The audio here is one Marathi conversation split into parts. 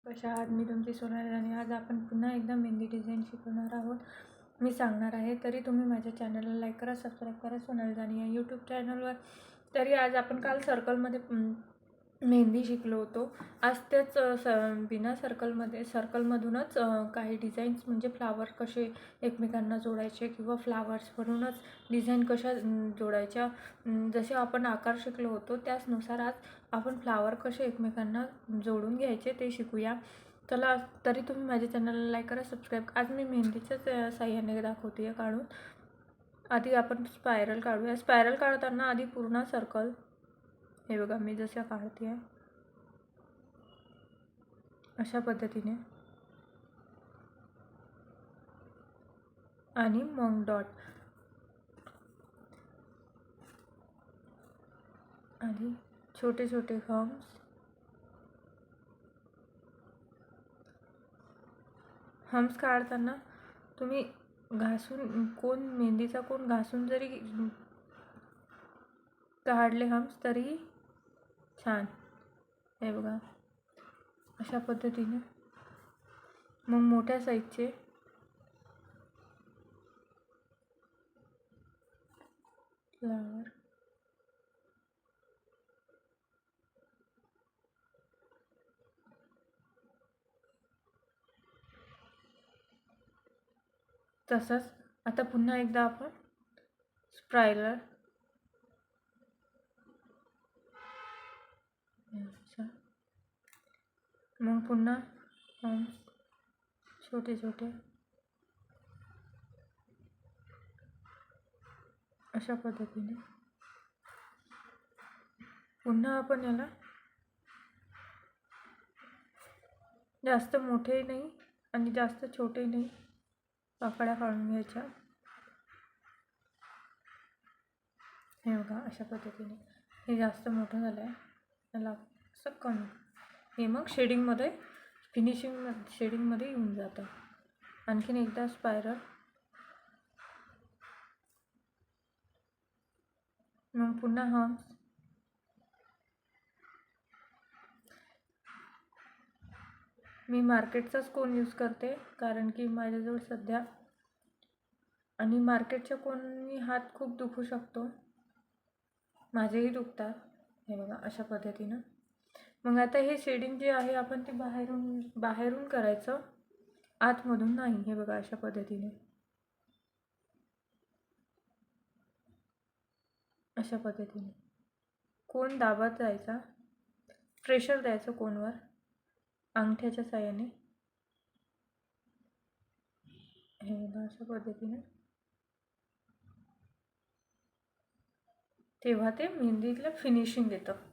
कशा आहात? मी तुमची सोनाली आणि आज आपण पुन्हा एकदा मेहंदी डिझाईन शिकवणार आहोत. मी सांगणार आहे तरी तुम्ही माझ्या चॅनलला लाईक करा, सबस्क्राईब करा. सोनाली जानी या यूट्यूब चॅनलवर. तरी आज आपण काल सर्कलमध्ये मेहंदी शिकलो होतो. आज तेच बिना सर्कलमधूनच काही डिझाईन्स म्हणजे फ्लावर कसे एकमेकांना जोडायचे किंवा फ्लावर्सवरूनच डिझाईन कशा जोडायच्या, जसे आपण आकार शिकलो होतो त्याचनुसार आज आपण फ्लावर कसे एकमेकांना जोडून घ्यायचे ते शिकूया. चला, तरी तुम्ही माझ्या चॅनलला लाईक करा, सबस्क्राईब. आज मी मेहंदीच्याच साह्याने दाखवते आहे काढून. आधी आपण स्पायरल काढूया. स्पायरल काढताना आधी पूर्ण सर्कल, हे बघा मी जसं काढते आहे अशा पद्धतीने, आणि मग डॉट. आधी छोटे छोटे हम्स काढताना तुम्ही घासून मेहंदीचा कोण घासून जरी काढले हम्स तरी छान. हे बघा अशा पद्धतीने. मग मोठ्या साईजचे फ्लावर तसंच. आता पुन्हा एकदा आपण स्पायरल मग पुन्हा छोटे छोटे अशा पद्धतीने. पुन्हा आपण याला जास्त मोठे नाही आणि जास्त छोटे नाही, पाकळ्या काढून घ्यायच्या. हे बघा अशा पद्धतीने. हे जास्त मोठं झालं आहे, त्याला असं कमी. हे मग शेडिंगमध्ये शेडिंगमध्ये येऊन जातं. आणखीन एकदा स्पायरल, मग पुन्हा हम्स. मी मार्केटचाच कोन यूज करते कारण की माझ्याजवळ सध्या, आणि मार्केटच्या कोननी हात खूप दुखू शकतो, माझेही दुखतात. हे बघा अशा पद्धतीनं. मग आता हे शेडिंग जे आहे आपण ते बाहेरून करायचं, आतमधून नाही. हे बघा अशा पद्धतीने, अशा पद्धतीने कोन दाबत जायचा, प्रेशर द्यायचं कोनवर अंगठ्याच्या साहाय्याने. हे बघा अशा पद्धतीने. तेव्हा ते मेहंदीतलं फिनिशिंग येतं.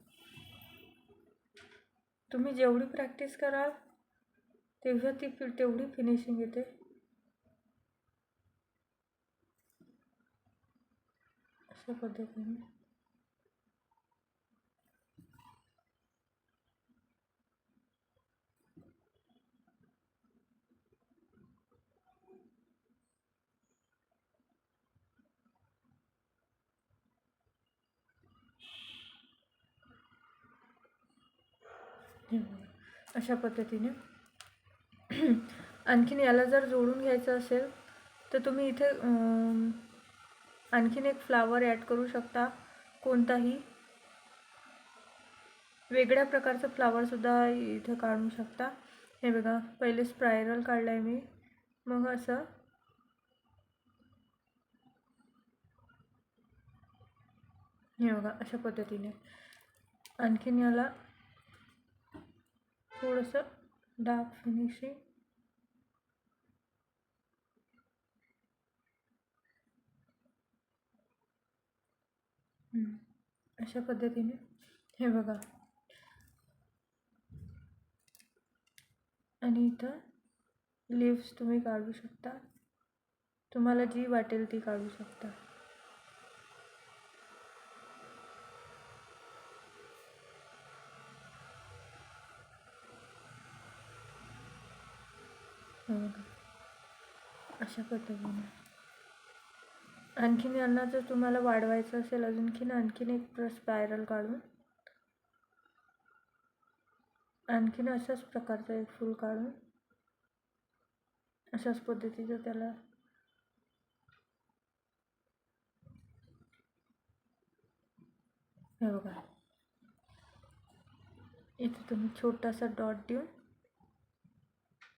तुम्ही जेवढी प्रॅक्टिस कराल तेव्हा तेवढी फिनिशिंग येते. अशा पद्धतीने. अशा पद्धतीने. आणखीन याला जर जोडून घ्यायचं असेल तर तुम्ही इथे आणखीन एक फ्लावर ॲड करू शकता. कोणताही वेगळ्या प्रकारचा फ्लावरसुद्धा इथे काढू शकता. हे बघा पहिले स्पायरल काढलं आहे मी, मग असं हे बघा अशा पद्धतीने. आणखीन याला थोडंसं डार्क फिनिशिंग, अशा पद्धतीने. हे बघा. आणि इथं लीव्स तुम्ही काढू शकता, तुम्हाला जी वाटेल ती काढू शकता. अशा पद्धतीने. आणखीन यांना जर तुम्हाला वाढवायचं असेल आणखीन एक स्पायरल काढून आणखीन अशाच प्रकारचं एक फूल काढून अशाच पद्धतीचं त्याला हे बघा, इथे तुम्ही छोटासा डॉट देऊन